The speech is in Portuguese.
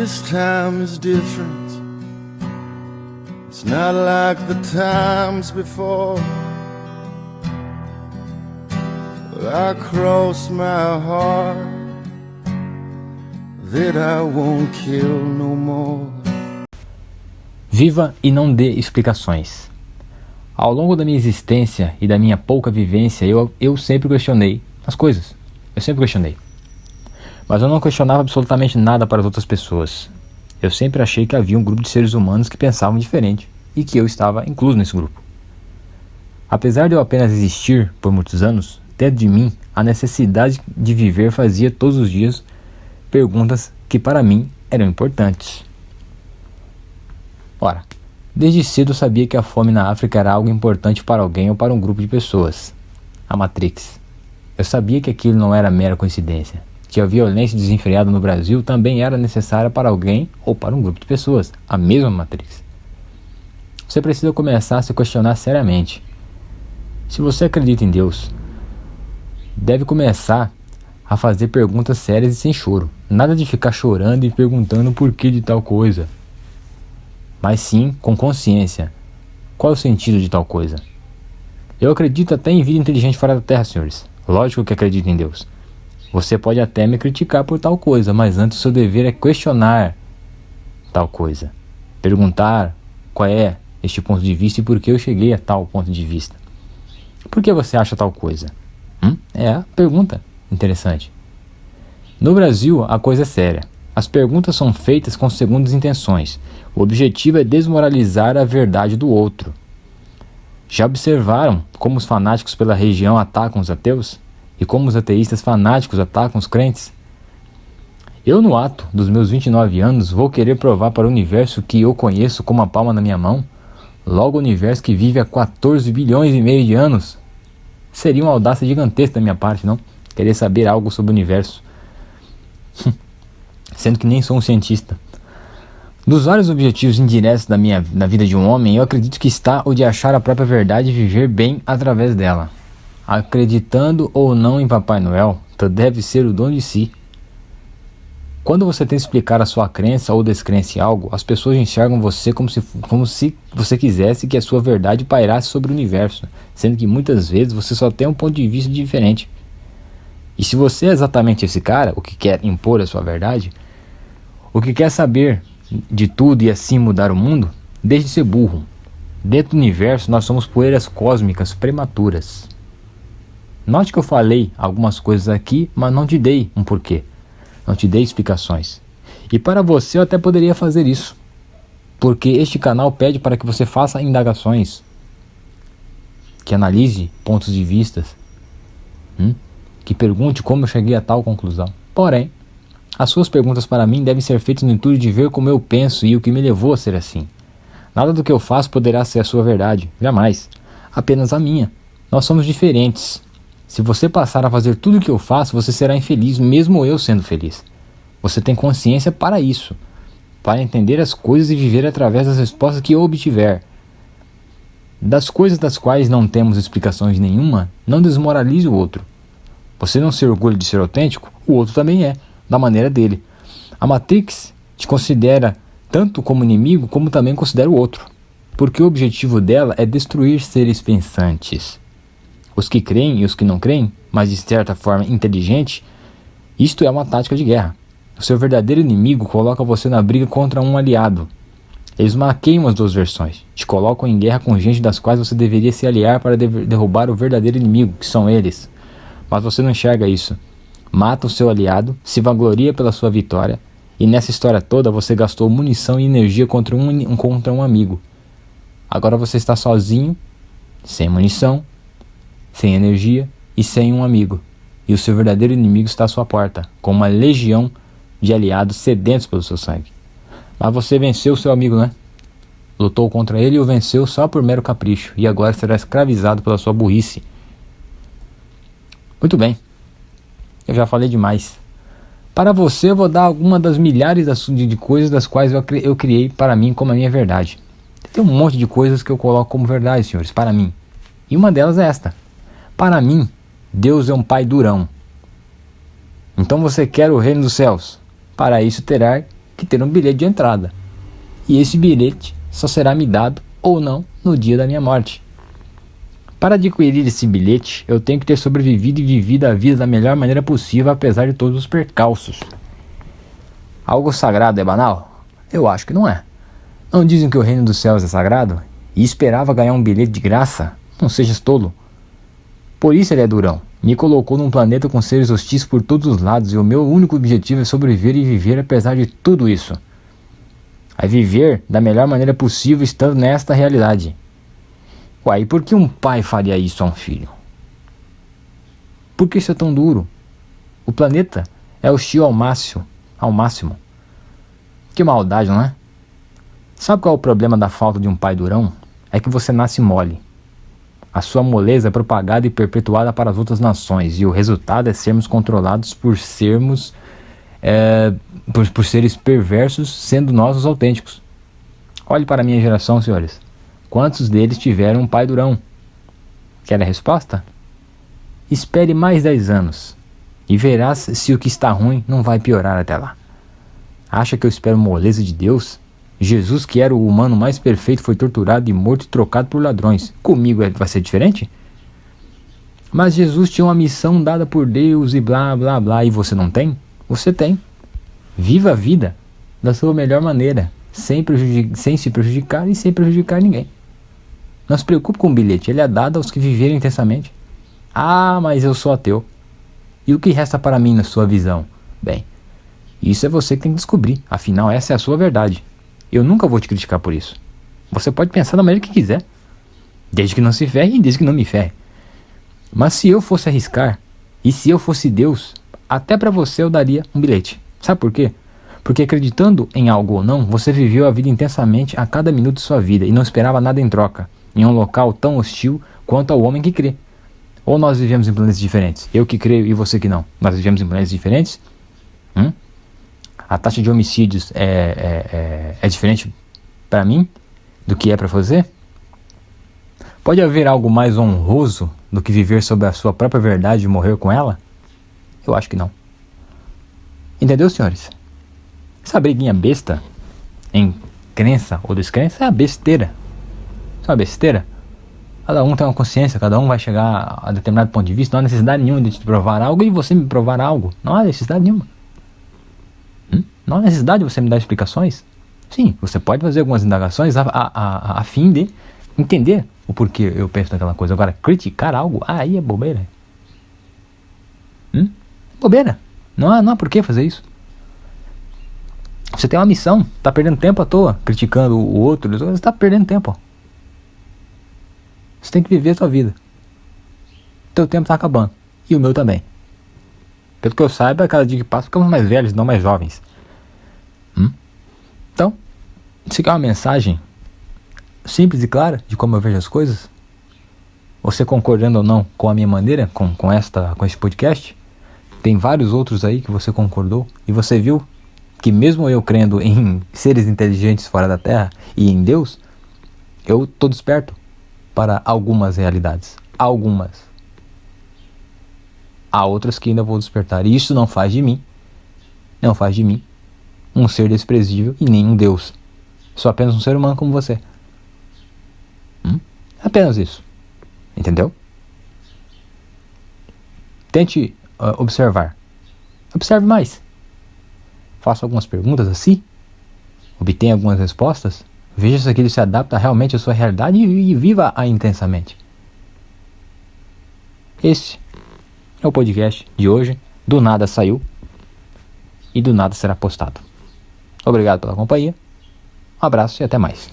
This time is different. It's not like the times before. I cross my heart that I won't kill no more. Viva e não dê explicações. Ao longo da minha existência e da minha pouca vivência, eu sempre questionei as coisas. Eu sempre questionei. Mas eu não questionava absolutamente nada para as outras pessoas. Eu sempre achei que havia um grupo de seres humanos que pensavam diferente e que eu estava incluso nesse grupo. Apesar de eu apenas existir por muitos anos, dentro de mim, a necessidade de viver fazia todos os dias perguntas que para mim eram importantes. Ora, desde cedo eu sabia que a fome na África era algo importante para alguém ou para um grupo de pessoas. A Matrix. Eu sabia que aquilo não era mera coincidência, que a violência desenfreada no Brasil também era necessária para alguém ou para um grupo de pessoas. A mesma Matrix. Você precisa começar a se questionar seriamente. Se você acredita em Deus, deve começar a fazer perguntas sérias e sem choro. Nada de ficar chorando e perguntando por que de tal coisa. Mas sim, com consciência. Qual é o sentido de tal coisa? Eu acredito até em vida inteligente fora da Terra, senhores. Lógico que acredito em Deus. Você pode até me criticar por tal coisa, mas antes o seu dever é questionar tal coisa. Perguntar qual é este ponto de vista e por que eu cheguei a tal ponto de vista. Por que você acha tal coisa? É a pergunta interessante. No Brasil, a coisa é séria. As perguntas são feitas com segundas intenções. O objetivo é desmoralizar a verdade do outro. Já observaram como os fanáticos pela religião atacam os ateus? E como os ateístas fanáticos atacam os crentes? Eu, no ato dos meus 29 anos, vou querer provar para o universo que eu conheço como a palma na minha mão. Logo o universo que vive há 14 bilhões e meio de anos. Seria uma audácia gigantesca da minha parte, não? Querer saber algo sobre o universo. Sendo que nem sou um cientista. Dos vários objetivos indiretos na vida de um homem, eu acredito que está o de achar a própria verdade e viver bem através dela. Acreditando ou não em Papai Noel, tu deve ser o dono de si. Quando você tenta explicar a sua crença ou descrença em algo, as pessoas enxergam você como se você quisesse que a sua verdade pairasse sobre o universo, sendo que muitas vezes você só tem um ponto de vista diferente. E se você é exatamente esse cara, o que quer impor a sua verdade, o que quer saber de tudo e assim mudar o mundo, deixe de ser burro. Dentro do universo nós somos poeiras cósmicas prematuras. Note que eu falei algumas coisas aqui, mas não te dei um porquê. Não te dei explicações. E para você eu até poderia fazer isso, porque este canal pede para que você faça indagações, que analise pontos de vistas, que pergunte como eu cheguei a tal conclusão. Porém, as suas perguntas para mim devem ser feitas no intuito de ver como eu penso e o que me levou a ser assim. Nada do que eu faço poderá ser a sua verdade, jamais. Apenas a minha. Nós somos diferentes. Se você passar a fazer tudo o que eu faço, você será infeliz, mesmo eu sendo feliz. Você tem consciência para isso, para entender as coisas e viver através das respostas que eu obtiver. Das coisas das quais não temos explicações nenhuma, não desmoralize o outro. Você não se orgulha de ser autêntico? O outro também é, da maneira dele. A Matrix te considera tanto como inimigo, como também considera o outro, porque o objetivo dela é destruir seres pensantes. Os que creem e os que não creem, mas de certa forma inteligente, isto é uma tática de guerra. O seu verdadeiro inimigo coloca você na briga contra um aliado. Eles maqueiam as duas versões, te colocam em guerra com gente das quais você deveria se aliar para derrubar o verdadeiro inimigo, que são eles. Mas você não enxerga isso. Mata o seu aliado, se vangloria pela sua vitória, e nessa história toda você gastou munição e energia contra um amigo. Agora você está sozinho, sem munição, sem energia e sem um amigo. E o seu verdadeiro inimigo está à sua porta, com uma legião de aliados sedentos pelo seu sangue. Mas você venceu o seu amigo, né? Lutou contra ele e o venceu só por mero capricho, e agora será escravizado pela sua burrice. Muito bem. Eu já falei demais. Para você eu vou dar alguma das milhares de coisas das quais eu criei para mim como a minha verdade. Tem um monte de coisas que eu coloco como verdade, senhores, para mim. E uma delas é esta. Para mim, Deus é um pai durão. Então você quer o reino dos céus? Para isso terá que ter um bilhete de entrada. E esse bilhete só será me dado ou não no dia da minha morte. Para adquirir esse bilhete, eu tenho que ter sobrevivido e vivido a vida da melhor maneira possível, apesar de todos os percalços. Algo sagrado é banal? Eu acho que não é. Não dizem que o reino dos céus é sagrado? E esperava ganhar um bilhete de graça? Não sejas tolo. Por isso ele é durão. Me colocou num planeta com seres hostis por todos os lados e o meu único objetivo é sobreviver e viver apesar de tudo isso. É viver da melhor maneira possível estando nesta realidade. Uai, e por que um pai faria isso a um filho? Por que isso é tão duro? O planeta é hostil ao máximo. Que maldade, não é? Sabe qual é o problema da falta de um pai durão? É que você nasce mole. A sua moleza é propagada e perpetuada para as outras nações, e o resultado é sermos controlados por seres perversos, sendo nós os autênticos. Olhe para a minha geração, senhores. Quantos deles tiveram um pai durão? Quer a resposta? Espere mais 10 anos e verás se o que está ruim não vai piorar até lá. Acha que eu espero moleza de Deus? Jesus, que era o humano mais perfeito, foi torturado e morto e trocado por ladrões. Comigo vai ser diferente? Mas Jesus tinha uma missão dada por Deus e blá blá blá. E você não tem? Você tem. Viva a vida da sua melhor maneira, sem se prejudicar e sem prejudicar ninguém. Não se preocupe com o bilhete, ele é dado aos que viverem intensamente. Ah, mas eu sou ateu. E o que resta para mim na sua visão? Bem, isso é você que tem que descobrir. Afinal, essa é a sua verdade. Eu nunca vou te criticar por isso. Você pode pensar da maneira que quiser, desde que não se ferre e desde que não me ferre. Mas se eu fosse arriscar, e se eu fosse Deus, até para você eu daria um bilhete. Sabe por quê? Porque acreditando em algo ou não, você viveu a vida intensamente a cada minuto de sua vida e não esperava nada em troca, em um local tão hostil quanto ao homem que crê. Ou nós vivemos em planetas diferentes? Eu que creio e você que não. Nós vivemos em planetas diferentes? A taxa de homicídios é diferente para mim do que é para você? Pode haver algo mais honroso do que viver sobre a sua própria verdade e morrer com ela? Eu acho que não. Entendeu, senhores? Essa briguinha besta em crença ou descrença é a besteira. Sabe a besteira? Cada um tem uma consciência, cada um vai chegar a determinado ponto de vista. Não há necessidade nenhuma de te provar algo e você me provar algo. Não há necessidade nenhuma. Não há necessidade de você me dar explicações. Sim, você pode fazer algumas indagações a fim de entender o porquê eu penso naquela coisa. Agora, criticar algo, aí é bobeira. Bobeira. Não há por que fazer isso. Você tem uma missão, está perdendo tempo à toa, criticando o outro, você está perdendo tempo. Você tem que viver a sua vida. Teu tempo está acabando. E o meu também. Pelo que eu saiba, cada dia que passa ficamos mais velhos, não mais jovens. Então, se quer uma mensagem simples e clara de como eu vejo as coisas, você concordando ou não com a minha maneira, com esse podcast, tem vários outros aí que você concordou, e você viu que mesmo eu crendo em seres inteligentes fora da Terra e em Deus, eu estou desperto para algumas realidades. Algumas. Há outras que ainda vou despertar. E isso não faz de mim um ser desprezível e nem um Deus. Sou apenas um ser humano como você. Apenas isso. Entendeu? Tente observar. Observe mais. Faça algumas perguntas assim. Obtenha algumas respostas. Veja se aquilo se adapta realmente à sua realidade e viva-a intensamente. Esse é o podcast de hoje. Do nada saiu e do nada será postado. Obrigado pela companhia. Um abraço e até mais.